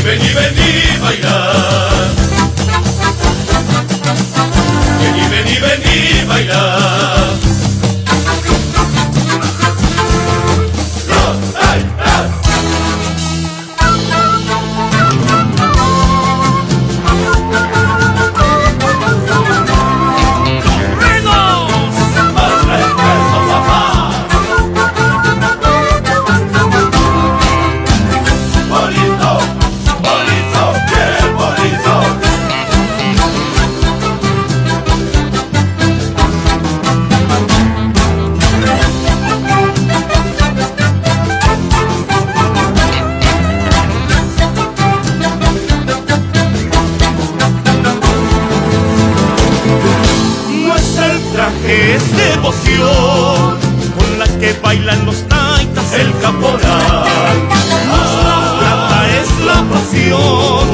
vení, vení, bailar. Vení, vení, vení, bailar. Dos, ay, ay. Es devoción con la que bailan los taitas el caporal. Nuestra plata es la pasión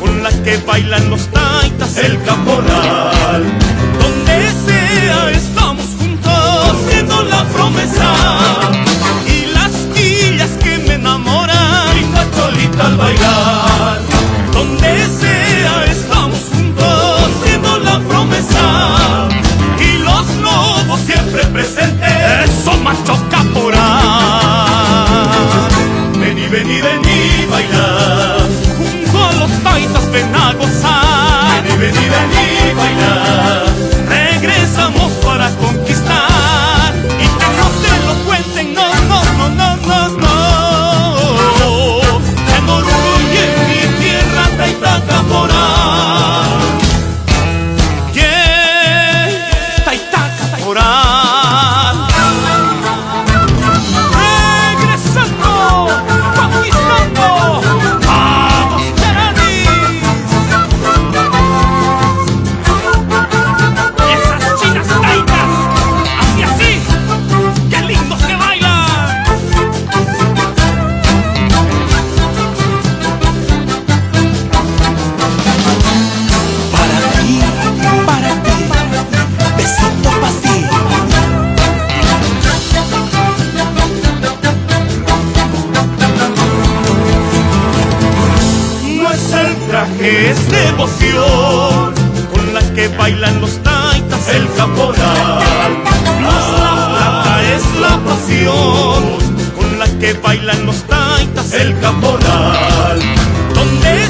con la que bailan los taitas el caporal. Donde sea estamos juntos haciendo la promesa y las quillas que me enamoran, linda cholita al bailar. Donde sea estamos juntos haciendo la promesa y los lobos siempre presentes. Eso, macho caporal. Vení, vení, vení, bailar. Junto a los taitas ven a gozar. Vení, vení, vení, bailar. Regresamos para conquistar y que no te lo cuenten, no, no, no, no, no, no. Tengo orgullo en mi tierra taita caporal. Yeah, taita caporal. Regresando, conquistando. Vamos, Guaraní. Y esas chinas taitas, así, así, qué lindos que bailan. Para ti, besito para ti. No es el traje, es devoción con la que bailan los taitas el caporal. Nuestra plata es la pasión con la que bailan los taitas el caporal. Donde